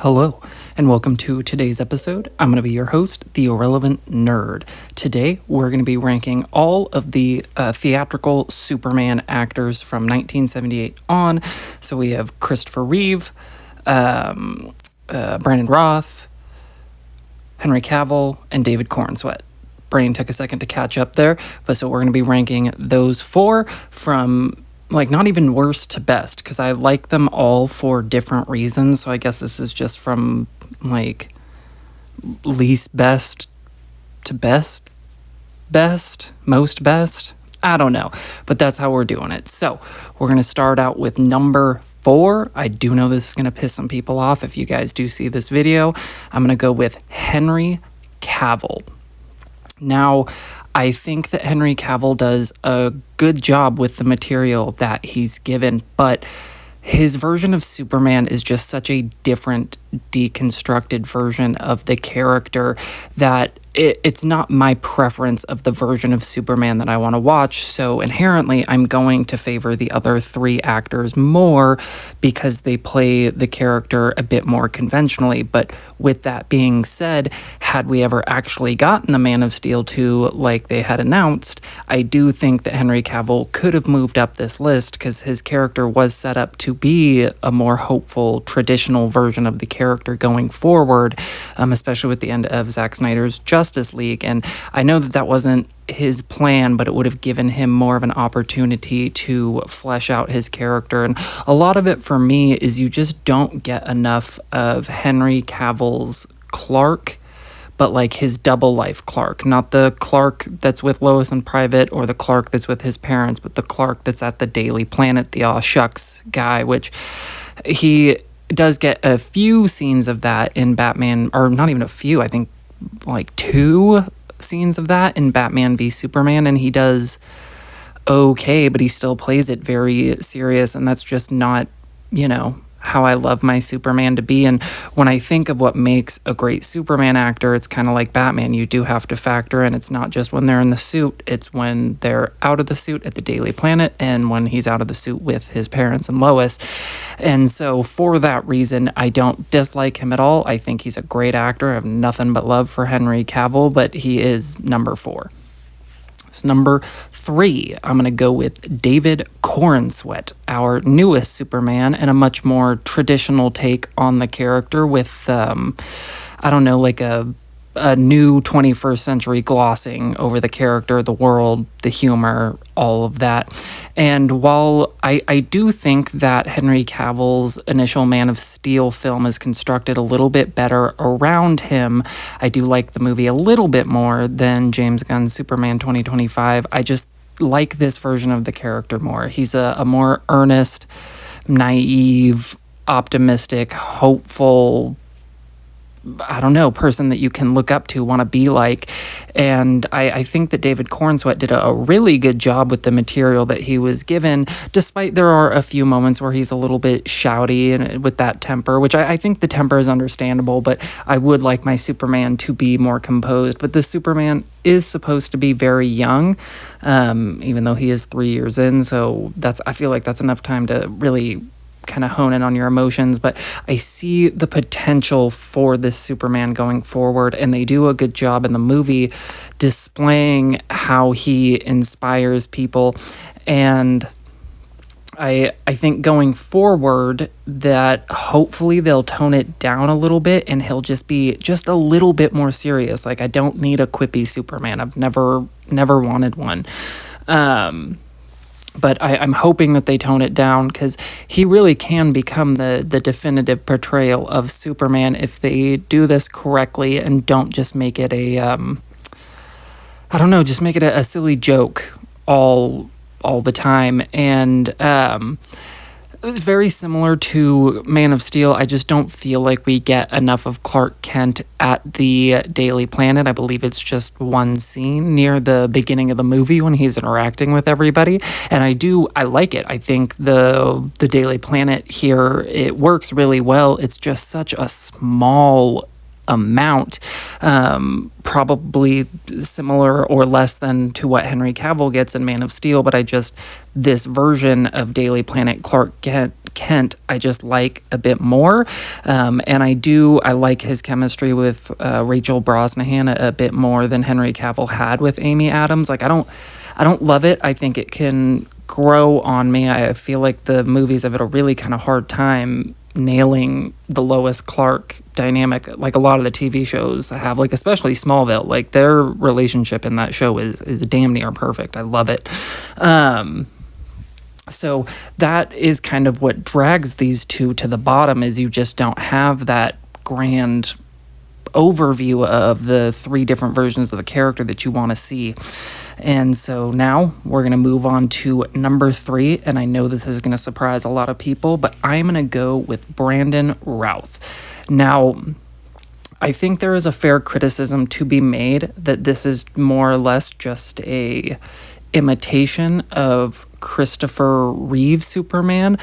Hello, and welcome to today's episode. I'm going to be your host, The Irrelevant Nerd. Today, we're going to be ranking all of the theatrical Superman actors from 1978 on. So we have Christopher Reeve, Brandon Roth, Henry Cavill, and David Corenswet. Brain took a second to catch up there, but so we're going to be ranking those four from not even worst to best, because I like them all for different reasons. So I guess this is just from least best to best, most best. I don't know, but that's how we're doing it. So we're going to start out with number 4. I do know this is going to piss some people off if you guys do see this video. I'm going to go with Henry Cavill. Now, I think that Henry Cavill does a good job with the material that he's given, but his version of Superman is just such a different, deconstructed version of the character that it's not my preference of the version of Superman that I want to watch. So inherently, I'm going to favor the other 3 actors more because they play the character a bit more conventionally. But with that being said, had we ever actually gotten the Man of Steel 2 like they had announced, I do think that Henry Cavill could have moved up this list because his character was set up to be a more hopeful, traditional version of the character going forward, especially with the end of Zack Snyder's Justice League. And I know that that wasn't his plan, but it would have given him more of an opportunity to flesh out his character. And a lot of it for me is you just don't get enough of Henry Cavill's Clark, but his double life Clark, not the Clark that's with Lois in private or the Clark that's with his parents, but the Clark that's at the Daily Planet, the aw shucks guy, which he does get a few scenes of that in Batman, or not even a few, I think 2 scenes of that in Batman v Superman, and he does okay, but he still plays it very serious, and that's just not, how I love my Superman to be. And when I think of what makes a great Superman actor, it's kind of like Batman. You do have to factor in, it's not just when they're in the suit, it's when they're out of the suit at the Daily Planet and when he's out of the suit with his parents and Lois. And so for that reason, I don't dislike him at all. I think he's a great actor. I have nothing but love for Henry Cavill, but he is number 4. Number 3, I'm going to go with David Corenswet, our newest Superman, and a much more traditional take on the character with, a new 21st century glossing over the character, the world, the humor, all of that. And while I do think that Henry Cavill's initial Man of Steel film is constructed a little bit better around him, I do like the movie a little bit more than James Gunn's Superman 2025. I just like this version of the character more. He's a more earnest, naive, optimistic, hopeful, person that you can look up to, want to be like. And I think that David Corenswet did a really good job with the material that he was given, despite there are a few moments where he's a little bit shouty and with that temper, which I think the temper is understandable, but I would like my Superman to be more composed. But this Superman is supposed to be very young, even though he is 3 years in, so I feel like that's enough time to really kind of hone in on your emotions. But I see the potential for this Superman going forward, and they do a good job in the movie displaying how he inspires people. And I think going forward that hopefully they'll tone it down a little bit and he'll just be just a little bit more serious. I don't need a quippy Superman. I've never wanted one. But I'm hoping that they tone it down because he really can become the definitive portrayal of Superman if they do this correctly and don't just make it a silly joke all the time. And very similar to Man of Steel, I just don't feel like we get enough of Clark Kent at the Daily Planet. I believe it's just one scene near the beginning of the movie when he's interacting with everybody. And I like it. I think the Daily Planet here, it works really well. It's just such a small amount, probably similar or less than to what Henry Cavill gets in Man of Steel, but this version of Daily Planet Clark Kent, I just like a bit more. And I like his chemistry with Rachel Brosnahan a bit more than Henry Cavill had with Amy Adams. Like, I don't love it. I think it can grow on me. I feel like the movies have had a really kind of hard time nailing the Lois Clark dynamic, like a lot of the TV shows have, like especially Smallville. Like, their relationship in that show is damn near perfect. I love it. So that is kind of what drags these two to the bottom, is you just don't have that grand overview of the three different versions of the character that you want to see. And so now we're going to move on to number 3, and I know this is going to surprise a lot of people, but I'm going to go with Brandon Routh. Now, I think there is a fair criticism to be made that this is more or less just a imitation of Christopher Reeve Superman.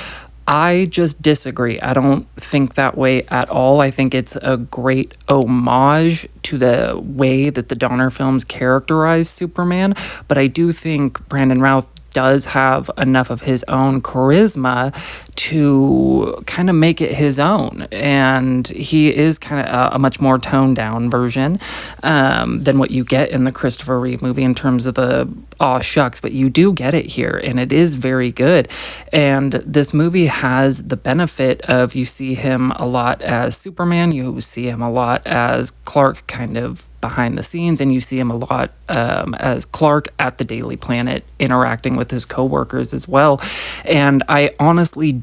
I just disagree. I don't think that way at all. I think it's a great homage to the way that the Donner films characterize Superman, but I do think Brandon Routh does have enough of his own charisma to kind of make it his own. And he is kind of a much more toned down version than what you get in the Christopher Reeve movie in terms of the aw shucks, but you do get it here, and it is very good. And this movie has the benefit of, you see him a lot as Superman, you see him a lot as Clark kind of behind the scenes, and you see him a lot as Clark at the Daily Planet interacting with his coworkers as well. And I honestly,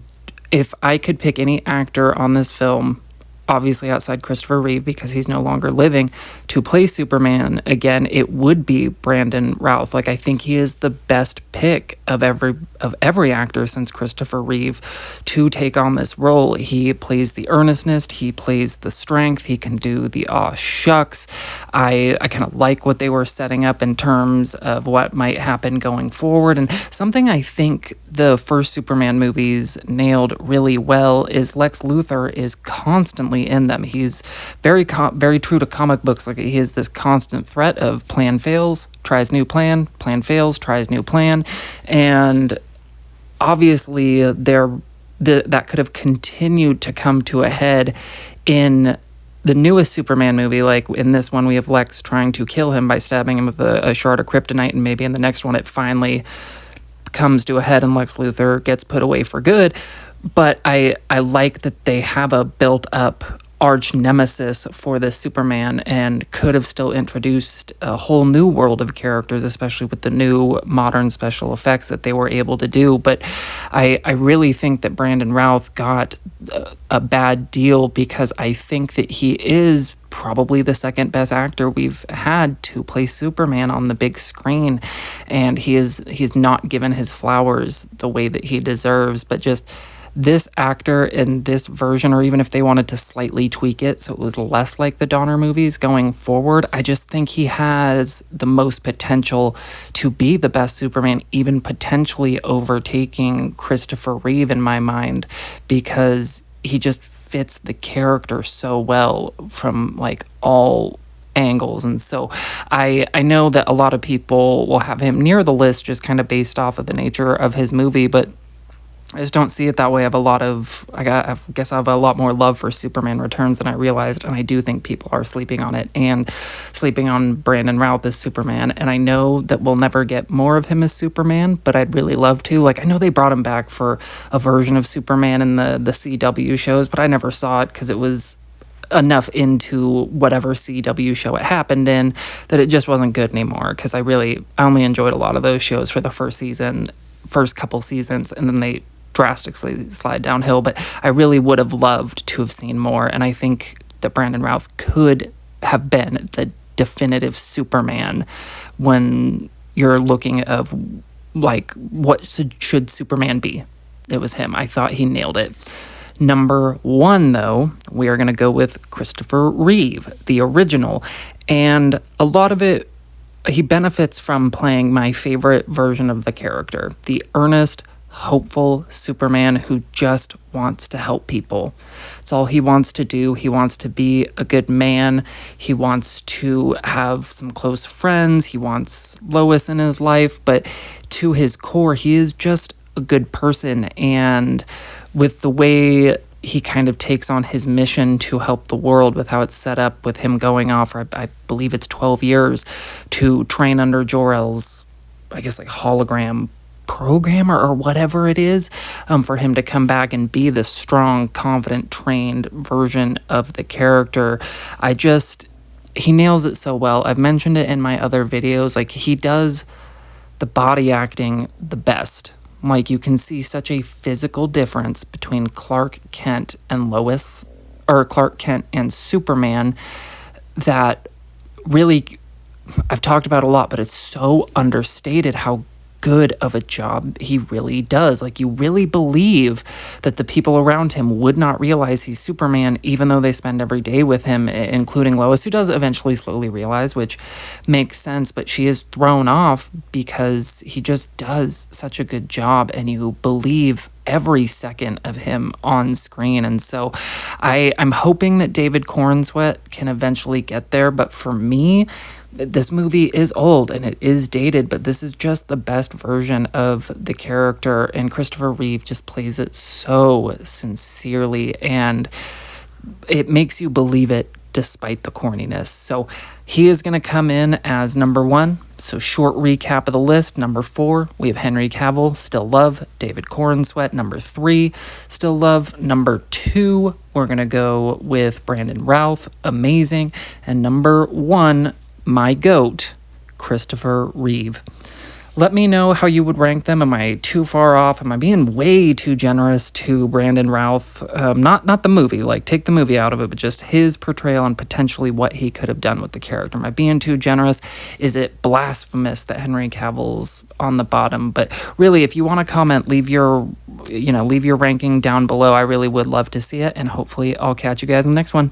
if I could pick any actor on this film, obviously outside Christopher Reeve because he's no longer living, to play Superman again, it would be Brandon Routh. Like, I think he is the best pick of every actor since Christopher Reeve to take on this role. He plays the earnestness, he plays the strength, he can do the aw shucks. I kind of like what they were setting up in terms of what might happen going forward. And something I think the first Superman movies nailed really well is Lex Luthor is constantly in them. He's very true to comic books. Like, he is this constant threat of plan fails, tries new plan fails, tries new plan. And obviously that could have continued to come to a head in the newest Superman movie. Like, in this one, we have Lex trying to kill him by stabbing him with a shard of kryptonite, and maybe in the next one it finally comes to a head and Lex Luthor gets put away for good. But I like that they have a built-up arch nemesis for this Superman, and could have still introduced a whole new world of characters, especially with the new modern special effects that they were able to do. But I really think that Brandon Routh got a bad deal, because I think that he is probably the second best actor we've had to play Superman on the big screen, and he's not given his flowers the way that he deserves. But just this actor in this version, or even if they wanted to slightly tweak it so it was less like the Donner movies going forward, I just think he has the most potential to be the best Superman, even potentially overtaking Christopher Reeve in my mind, because he just fits the character so well from like all angles. And so I know that a lot of people will have him near the list just kind of based off of the nature of his movie, but I just don't see it that way. I guess I have a lot more love for Superman Returns than I realized, and I do think people are sleeping on it and sleeping on Brandon Routh as Superman. And I know that we'll never get more of him as Superman, but I'd really love to. Like, I know they brought him back for a version of Superman in the CW shows, but I never saw it because it was enough into whatever CW show it happened in that it just wasn't good anymore. Because I only enjoyed a lot of those shows for the first couple seasons, and then they drastically slide downhill. But I really would have loved to have seen more, and I think that Brandon Routh could have been the definitive Superman when you're looking of like what should Superman be. It was him. I thought he nailed it. Number 1, though, we are going to go with Christopher Reeve, the original, and a lot of it, he benefits from playing my favorite version of the character, the earnest, hopeful Superman who just wants to help people. It's all he wants to do. He wants to be a good man. He wants to have some close friends. He wants Lois in his life, but to his core, he is just a good person. And with the way he kind of takes on his mission to help the world with how it's set up, with him going off for, I believe it's 12 years to train under Jor-El's, I guess, like hologram programmer or whatever it is, for him to come back and be the strong, confident, trained version of the character. He nails it so well. I've mentioned it in my other videos. Like, he does the body acting the best. Like, you can see such a physical difference between Clark Kent and Lois, or Clark Kent and Superman, that really, I've talked about a lot, but it's so understated how good of a job he really does. Like, you really believe that the people around him would not realize he's Superman, even though they spend every day with him, including Lois, who does eventually slowly realize, which makes sense, but she is thrown off because he just does such a good job, and you believe every second of him on screen. And so I'm hoping that David Corenswet can eventually get there, but for me, this movie is old and it is dated, but this is just the best version of the character, and Christopher Reeve just plays it so sincerely, and it makes you believe it despite the corniness. So he is going to come in as number 1. So short recap of the list. Number 4, we have Henry Cavill, still love. David Corenswet. Number 3, still love. Number 2, we're going to go with Brandon Routh, amazing. And number 1, my GOAT, Christopher Reeve. Let me know how you would rank them. Am I too far off? Am I being way too generous to Brandon Routh? Not the movie, like take the movie out of it, but just his portrayal and potentially what he could have done with the character. Am I being too generous? Is it blasphemous that Henry Cavill's on the bottom? But really, if you want to comment, leave your ranking down below. I really would love to see it, and hopefully I'll catch you guys in the next one.